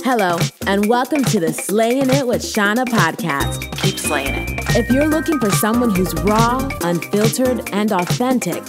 Hello, and welcome to the Slayin' It with Shawna podcast. Keep slaying it. If you're looking for someone who's raw, unfiltered, and authentic,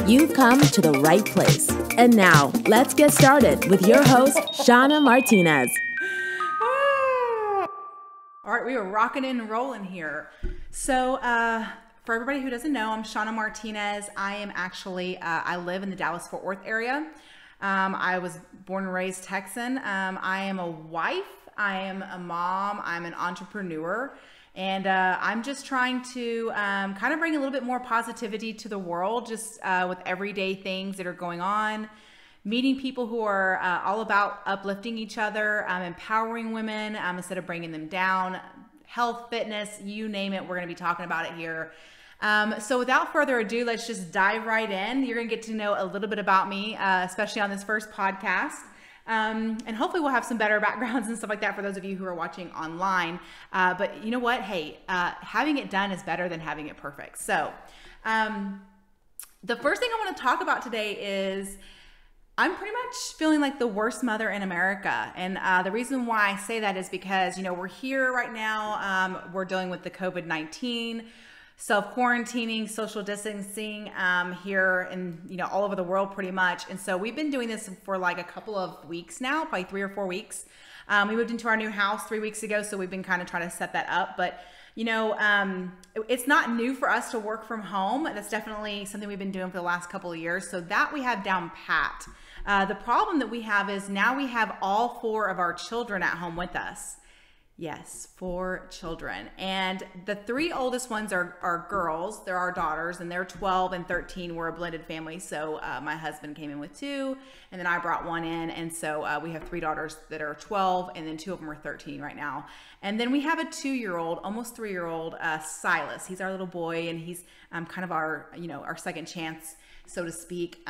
you've come to the right place. And now, let's get started with your host, Shawna Martinez. All right, we are rocking and rolling here. So, for everybody who doesn't know, I'm Shawna Martinez. I am actually, I live in the Dallas-Fort Worth area. I was born and raised Texan. I am a wife. I am a mom. I'm an entrepreneur. And I'm just trying to kind of bring a little bit more positivity to the world, just with everyday things that are going on. Meeting people who are all about uplifting each other, empowering women instead of bringing them down. Health, fitness, you name it, we're going to be talking about it here. So without further ado, let's just dive right in. You're going to get to know a little bit about me, especially on this first podcast. And hopefully we'll have some better backgrounds and stuff like that for those of you who are watching online. But you know what? Hey, having it done is better than having it perfect. So the first thing I want to talk about today is I'm pretty much feeling like the worst mother in America. And the reason why I say that is because, you know, we're here right now. We're dealing with the COVID-19, self-quarantining, social distancing here in, you know, all over the world pretty much. And so we've been doing this for like a couple of weeks now, probably 3 or 4 weeks. We moved into our new house 3 weeks ago, so we've been kind of trying to set that up. But, you know, it's not new for us to work from home. That's definitely something we've been doing for the last couple of years. So that we have down pat. The problem that we have is now we have all 4 of our children at home with us. Yes, 4 children. And the 3 oldest ones are girls. They're our daughters, and they're 12 and 13. We're a blended family. So my husband came in with 2, and then I brought 1 in. And so we have 3 daughters that are 12, and then 2 of them are 13 right now. And then we have a 2-year-old, almost 3-year-old, Silas. He's our little boy, and he's kind of our, you know, our second chance, so to speak.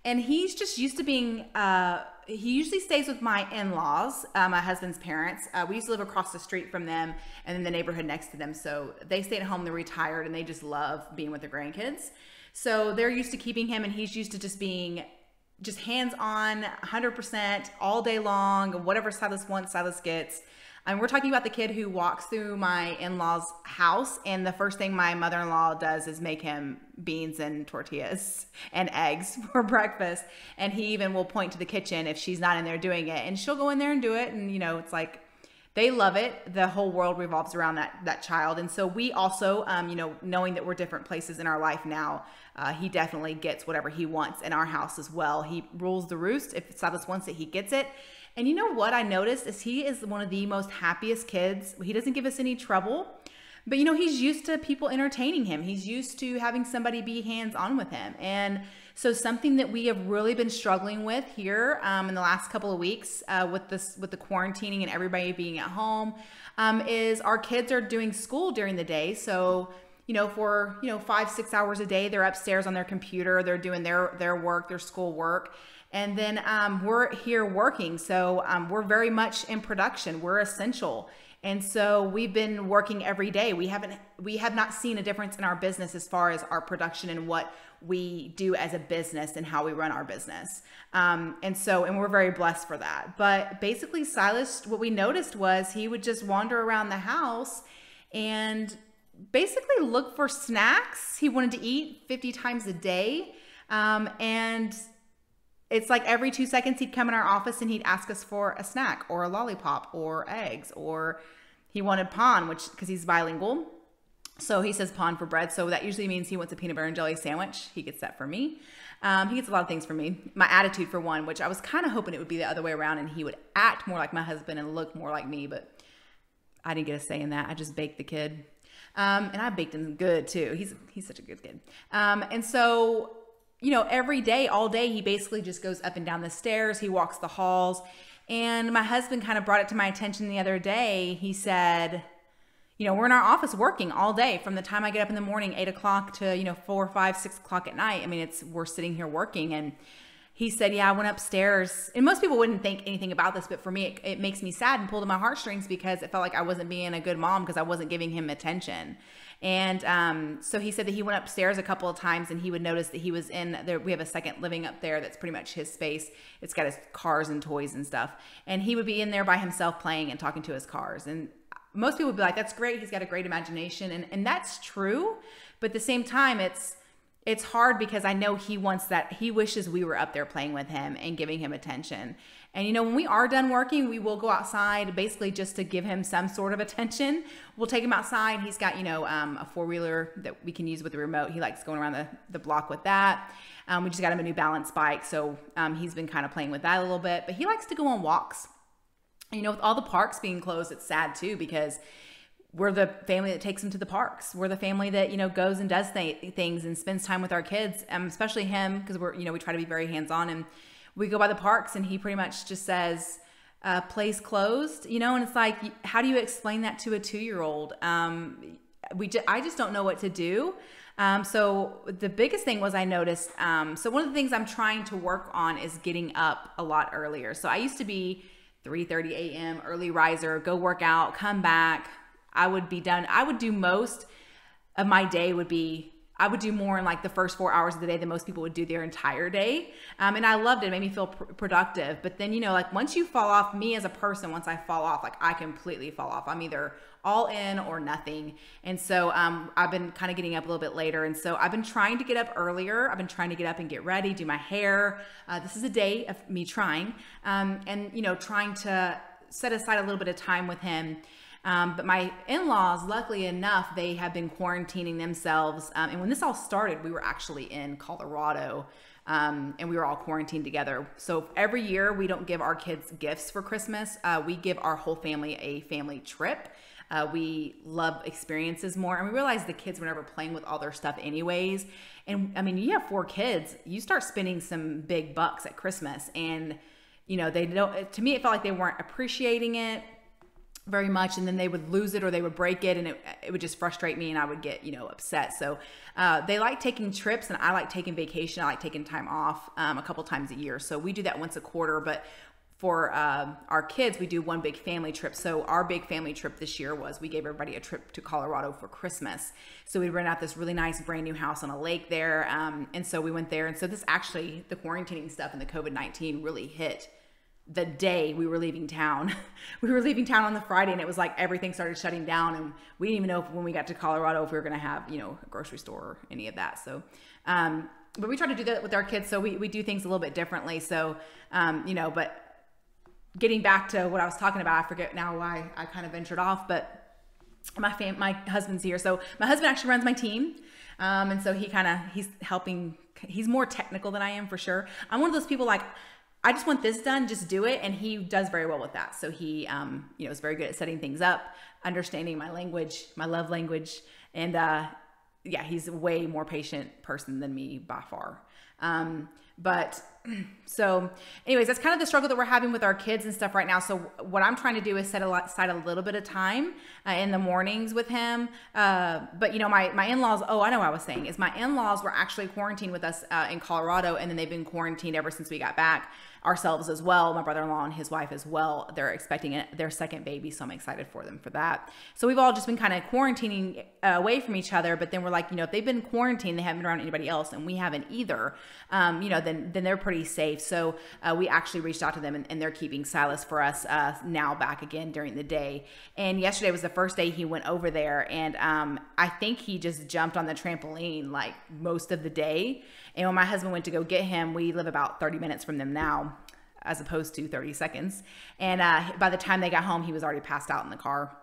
And he's just used to being, he usually stays with my in-laws, my husband's parents. We used to live across the street from them and then the neighborhood next to them. So they stay at home, they're retired, and they just love being with their grandkids. So they're used to keeping him, and he's used to just being just hands-on, 100% all day long. Whatever Silas wants, Silas gets. And we're talking about the kid who walks through my in-laws' house, and the first thing my mother-in-law does is make him beans and tortillas and eggs for breakfast. And he even will point to the kitchen if she's not in there doing it, and she'll go in there and do it. And, you know, it's like they love it. The whole world revolves around that child. And so we also, you know, knowing that we're different places in our life now, he definitely gets whatever he wants in our house as well. He rules the roost. If Silas wants it, he gets it. And you know what I noticed is he is one of the most happiest kids. He doesn't give us any trouble, but you know, he's used to people entertaining him. He's used to having somebody be hands-on with him. And so something that we have really been struggling with here in the last couple of weeks with the quarantining and everybody being at home is our kids are doing school during the day. So, you know, for, you know, 5-6 hours a day, they're upstairs on their computer, they're doing their work, their school work. And then we're here working. So we're very much in production. We're essential. And so we've been working every day. We have not seen a difference in our business as far as our production and what we do as a business and how we run our business. And we're very blessed for that. But basically Silas, what we noticed was he would just wander around the house and basically look for snacks. He wanted to eat 50 times a day. And it's like every 2 seconds he'd come in our office and he'd ask us for a snack or a lollipop or eggs, or he wanted pan, which, because he's bilingual. So he says pan for bread. So that usually means he wants a peanut butter and jelly sandwich. He gets that for me. He gets a lot of things from me. My attitude for one, which I was kind of hoping it would be the other way around and he would act more like my husband and look more like me, but I didn't get a say in that. I just baked the kid. And I baked him good too. He's such a good kid. And so, you know, every day, all day, he basically just goes up and down the stairs. He walks the halls. And my husband kind of brought it to my attention the other day. He said, you know, we're in our office working all day from the time I get up in the morning, 8 o'clock to, you know, 4, 5, 6 o'clock at night. I mean, we're sitting here working. And he said, yeah, I went upstairs. And most people wouldn't think anything about this, but for me, it makes me sad and pulled at my heartstrings because it felt like I wasn't being a good mom because I wasn't giving him attention. And so he said that he went upstairs a couple of times and he would notice that he was in there. We have a second living up there that's pretty much his space. It's got his cars and toys and stuff. And he would be in there by himself playing and talking to his cars. And most people would be like, that's great. He's got a great imagination. And that's true. But at the same time, it's hard because I know he wants that. He wishes we were up there playing with him and giving him attention. And, you know, when we are done working, we will go outside basically just to give him some sort of attention. We'll take him outside. He's got, you know, a four-wheeler that we can use with the remote. He likes going around the block with that. We just got him a new balance bike. So he's been kind of playing with that a little bit. But he likes to go on walks. You know, with all the parks being closed, it's sad too because we're the family that takes him to the parks. We're the family that, you know, goes and does things and spends time with our kids, especially him because we're, you know, we try to be very hands-on and we go by the parks and he pretty much just says, place closed, you know, and it's like, how do you explain that to a 2-year-old? I just don't know what to do. So the biggest thing was I noticed, so one of the things I'm trying to work on is getting up a lot earlier. So I used to be 3:30 a.m. early riser, go work out, come back. I would be done. I would do most of my day I would do more in like the first 4 hours of the day than most people would do their entire day. And I loved it. It made me feel productive. But then, you know, like once you fall off, me as a person, once I fall off, like I completely fall off. I'm either all in or nothing. And so I've been kind of getting up a little bit later. And so I've been trying to get up earlier. I've been trying to get up and get ready, do my hair. This is a day of me trying and, you know, trying to set aside a little bit of time with him. But my in-laws, luckily enough, they have been quarantining themselves. And when this all started, we were actually in Colorado and we were all quarantined together. So every year we don't give our kids gifts for Christmas. We give our whole family a family trip. We love experiences more. And we realized the kids were never playing with all their stuff anyways. And I mean, you have 4 kids, you start spending some big bucks at Christmas. And, you know, to me, it felt like they weren't appreciating it very much, and then they would lose it or they would break it, and it would just frustrate me and I would get, you know, upset. So they like taking trips and I like taking vacation. I like taking time off a couple times a year. So we do that once a quarter, but for our kids, we do one big family trip. So our big family trip this year was we gave everybody a trip to Colorado for Christmas. So we rent out this really nice brand new house on a lake there. And so we went there. And so this actually, the quarantining stuff and the COVID-19 really hit the day we were leaving town. We were leaving town on the Friday and it was like everything started shutting down and we didn't even know when we got to Colorado if we were going to have, you know, a grocery store or any of that. So, but we try to do that with our kids. So we do things a little bit differently. So, you know, but getting back to what I was talking about, I forget now why I kind of ventured off, but my husband's here. So my husband actually runs my team. And so he's helping, he's more technical than I am for sure. I'm one of those people like, I just want this done, just do it. And he does very well with that. So he, you know, is very good at setting things up, understanding my language, my love language. And yeah, he's a way more patient person than me by far. But so anyways, that's kind of the struggle that we're having with our kids and stuff right now. So what I'm trying to do is set aside a little bit of time in the mornings with him. But you know, my in-laws, oh, I know what I was saying is my in-laws were actually quarantined with us in Colorado. And then they've been quarantined ever since we got back, ourselves as well. My brother-in-law and his wife as well. They're expecting their second baby. So I'm excited for them for that. So we've all just been kind of quarantining away from each other. But then we're like, you know, if they've been quarantined, they haven't been around anybody else and we haven't either, you know, then they're pretty safe. So we actually reached out to them and they're keeping Silas for us now back again during the day. And yesterday was the first day he went over there. And I think he just jumped on the trampoline like most of the day. And when my husband went to go get him, we live about 30 minutes from them now, as opposed to 30 seconds. And by the time they got home, he was already passed out in the car.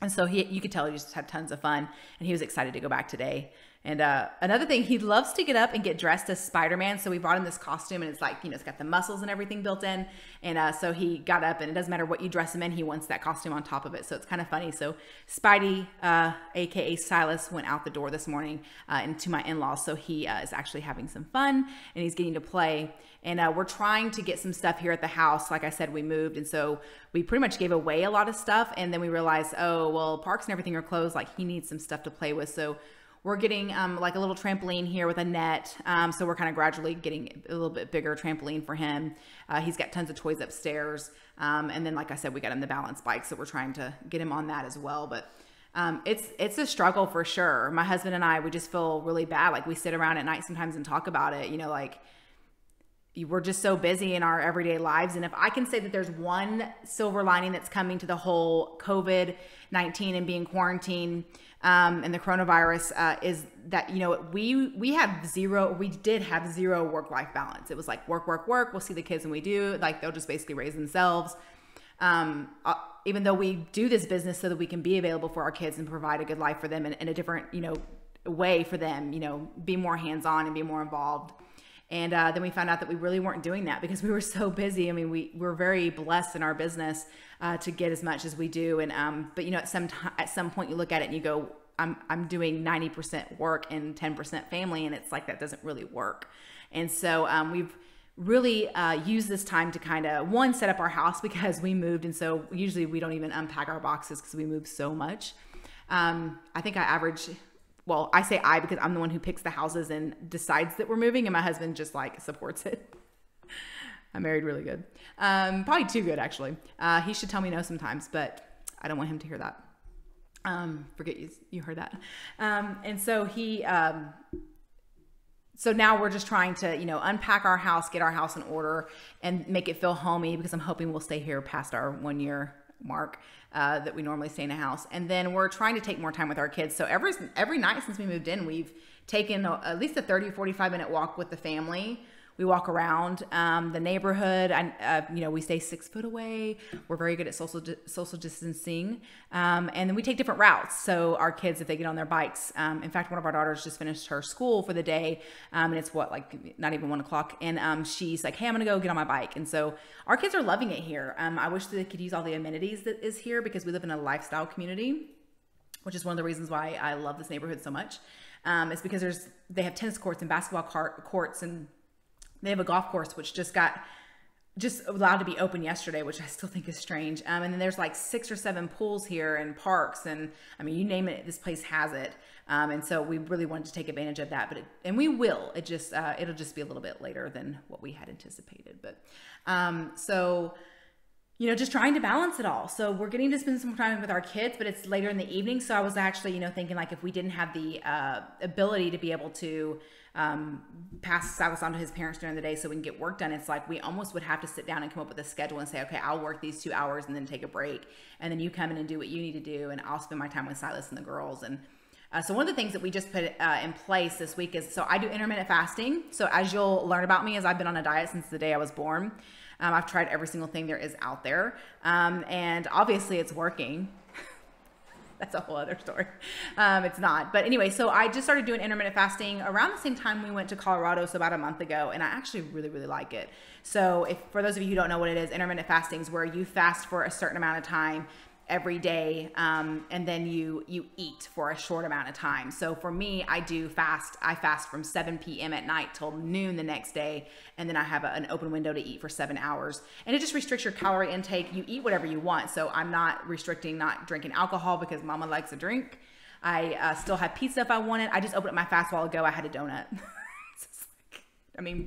And so you could tell he just had tons of fun and he was excited to go back today. And another thing, he loves to get up and get dressed as Spiderman. So we bought him this costume and it's like, you know, it's got the muscles and everything built in. And so he got up and it doesn't matter what you dress him in, he wants that costume on top of it. So it's kind of funny. So Spidey, AKA Silas, went out the door this morning into my in-laws. So he is actually having some fun and he's getting to play. And we're trying to get some stuff here at the house. Like I said, we moved. And so we pretty much gave away a lot of stuff. And then we realized, oh, well, parks and everything are closed. Like he needs some stuff to play with. So we're getting like a little trampoline here with a net. So we're kind of gradually getting a little bit bigger trampoline for him. He's got tons of toys upstairs. And then, like I said, we got him the balance bike. So we're trying to get him on that as well. But it's a struggle for sure. My husband and I, we just feel really bad. Like we sit around at night sometimes and talk about it, you know, like we're just so busy in our everyday lives. And if I can say that there's one silver lining that's coming to the whole COVID-19 and being quarantined and the coronavirus is that, you know, we did have zero work-life balance. It was like work, work, work. We'll see the kids when we do, like they'll just basically raise themselves. Even though we do this business so that we can be available for our kids and provide a good life for them in a different, you know, way for them, you know, be more hands-on and be more involved. And then we found out that we really weren't doing that because we were so busy. I mean, we're very blessed in our business to get as much as we do. And but you know, at some point you look at it and you go, I'm doing 90% work and 10% family, and it's like that doesn't really work. And so we've really used this time to kind of set up our house because we moved, and so usually we don't even unpack our boxes because we move so much. I think I average. Well, I say I because I'm the one who picks the houses and decides that we're moving, and my husband just like supports it. I'm married really good. Probably too good, actually. He should tell me no sometimes, but I don't want him to hear that. Forget you heard that. And so so now we're just trying to, you know, unpack our house, get our house in order, and make it feel homey because I'm hoping we'll stay here past our 1 year mark that we normally stay in a house. And then we're trying to take more time with our kids. So every night since we moved in, we've taken at least a 30-45 minute walk with the family. We walk around the neighborhood. You know, we stay 6 foot away. We're very good at social distancing. And then we take different routes. So our kids, if they get on their bikes, in fact, one of our daughters just finished her school for the day. And it's like not even 1 o'clock. And she's like, hey, I'm going to go get on my bike. And so our kids are loving it here. I wish that they could use all the amenities that is here because we live in a lifestyle community, which is one of the reasons why I love this neighborhood so much. It's because they have tennis courts and basketball courts, and they have a golf course, which just allowed to be open yesterday, which I still think is strange. And then there's like 6 or 7 pools here and parks. And I mean, you name it, this place has it. And so we really wanted to take advantage of that, and we will, it'll just be a little bit later than what we had anticipated. But, so, you know, just trying to balance it all. So we're getting to spend some time with our kids, but it's later in the evening. So I was actually, you know, thinking like if we didn't have the ability to be able to pass Silas on to his parents during the day so we can get work done, it's like we almost would have to sit down and come up with a schedule and say, okay, I'll work these 2 hours and then take a break, and then you come in and do what you need to do, and I'll spend my time with Silas and the girls. And so one of the things that we just put in place this week is, so I do intermittent fasting. So as you'll learn about me, as I've been on a diet since the day I was born. I've tried every single thing there is out there, and obviously it's working. That's a whole other story. It's not. But anyway, so I just started doing intermittent fasting around the same time we went to Colorado, so about a month ago, and I actually really, really like it. So for those of you who don't know what it is, intermittent fasting is where you fast for a certain amount of time every day, and then you eat for a short amount of time. So for me, I fast from 7 p.m. at night till noon the next day, and then I have an open window to eat for 7 hours. And it just restricts your calorie intake. You eat whatever you want. So I'm not restricting not drinking alcohol because mama likes a drink. I still have pizza if I wanted. I just opened up my fast a while ago. I had a donut.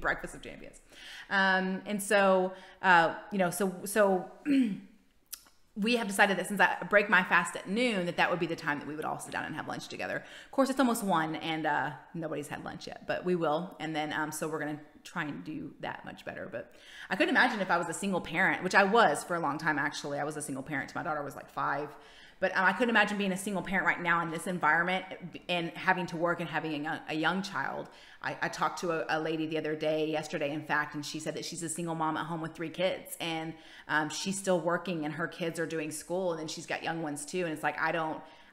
Breakfast of champions. And so, you know, so we have decided that since I break my fast at noon, that would be the time that we would all sit down and have lunch together. Of course, it's almost 1 and nobody's had lunch yet, but we will. And then, so we're going to try and do that much better. But I couldn't imagine if I was a single parent, which I was for a long time, actually. I was a single parent till my daughter was like 5. But I couldn't imagine being a single parent right now in this environment and having to work and having a young child. I talked to a lady yesterday, in fact, and she said that she's a single mom at home with 3 kids, and she's still working and her kids are doing school, and then she's got young ones too. And it's like,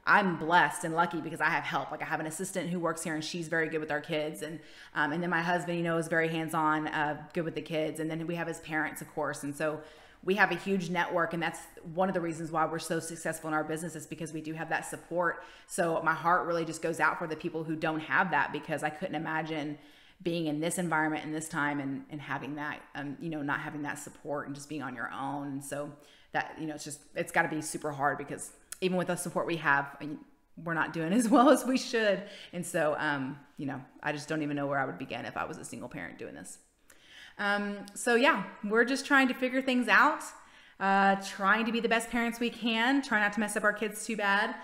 I'm blessed and lucky because I have help. Like I have an assistant who works here and she's very good with our kids. And then my husband, you know, is very hands-on, good with the kids. And then we have his parents, of course. And so we have a huge network, and that's one of the reasons why we're so successful in our business is because we do have that support. So my heart really just goes out for the people who don't have that, because I couldn't imagine being in this environment in this time and having that, you know, not having that support and just being on your own. And so that, you know, it's got to be super hard, because even with the support we have, we're not doing as well as we should. And so, I just don't even know where I would begin if I was a single parent doing this. So yeah, we're just trying to figure things out, trying to be the best parents we can, try not to mess up our kids too bad.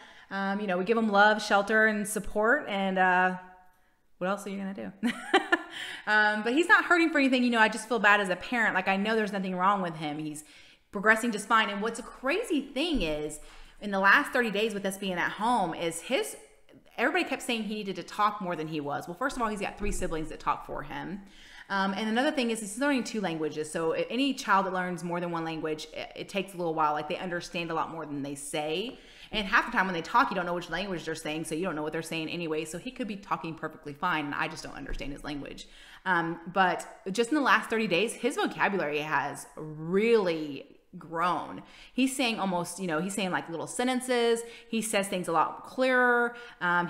We give them love, shelter, and support. And what else are you going to do? But he's not hurting for anything. I just feel bad as a parent. Like, I know there's nothing wrong with him. He's progressing just fine. And what's a crazy thing is, in the last 30 days with us being at home, is everybody kept saying he needed to talk more than he was. Well, first of all, he's got 3 siblings that talk for him. And another thing is he's learning 2 languages. So any child that learns more than 1 language, it takes a little while. Like, they understand a lot more than they say. And half the time when they talk, you don't know which language they're saying, so you don't know what they're saying anyway. So he could be talking perfectly fine, and I just don't understand his language. But just in the last 30 days, his vocabulary has really grown. He's saying almost, he's saying like little sentences. He says things a lot clearer.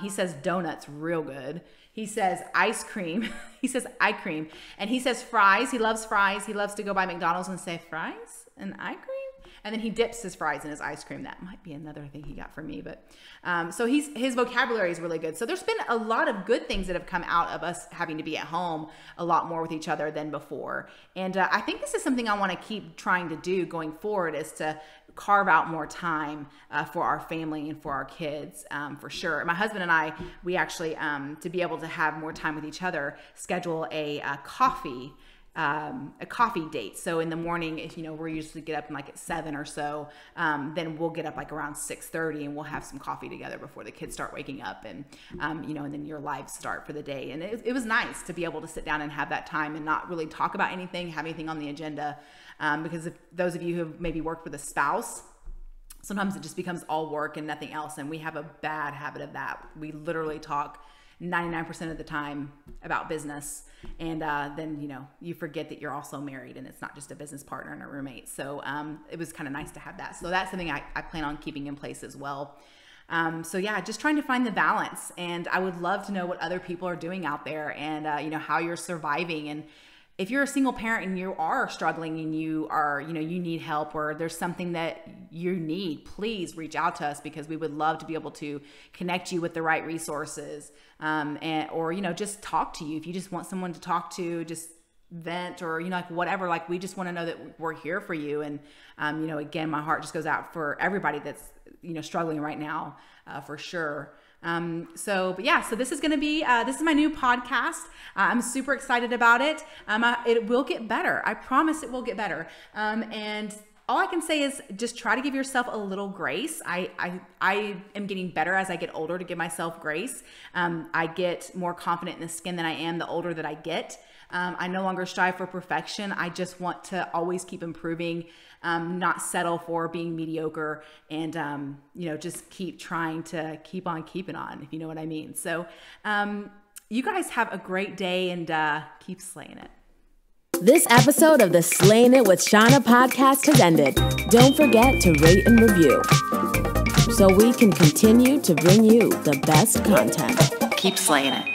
He says donuts real good. He says ice cream. He says eye cream. And he says fries. He loves fries. He loves to go by McDonald's and say fries and eye cream. And then he dips his fries in his ice cream. That might be another thing he got from me. But so his vocabulary is really good. So there's been a lot of good things that have come out of us having to be at home a lot more with each other than before. And I think this is something I want to keep trying to do going forward, is to carve out more time for our family and for our kids, for sure. My husband and I, we actually, to be able to have more time with each other, schedule a coffee date. So in the morning, if we usually get up like at 7 or so, then we'll get up like around 6:30 and we'll have some coffee together before the kids start waking up, and and then your lives start for the day. And it was nice to be able to sit down and have that time and not really talk about anything, have anything on the agenda, because if those of you who have maybe worked with a spouse, sometimes it just becomes all work and nothing else. And we have a bad habit of that. We literally talk 99% of the time about business. And then, you forget that you're also married and it's not just a business partner and a roommate. So it was kind of nice to have that. So that's something I plan on keeping in place as well. So yeah, just trying to find the balance. And I would love to know what other people are doing out there, and, how you're surviving. And if you're a single parent and you are struggling and you are, you need help, or there's something that you need, please reach out to us, because we would love to be able to connect you with the right resources, or just talk to you. If you just want someone to talk to, just vent, or like whatever, like we just want to know that we're here for you. And again, my heart just goes out for everybody that's struggling right now, for sure. So this is going to be, this is my new podcast. I'm super excited about it. It will get better. I promise it will get better. And all I can say is just try to give yourself a little grace. I am getting better as I get older to give myself grace. I get more confident in the skin than I am the older that I get. I no longer strive for perfection. I just want to always keep improving, not settle for being mediocre, and, just keep trying to keep on keeping on, if you know what I mean. So you guys have a great day, and keep slaying it. This episode of the Slayin' It with Shawna podcast has ended. Don't forget to rate and review so we can continue to bring you the best content. Keep slaying it.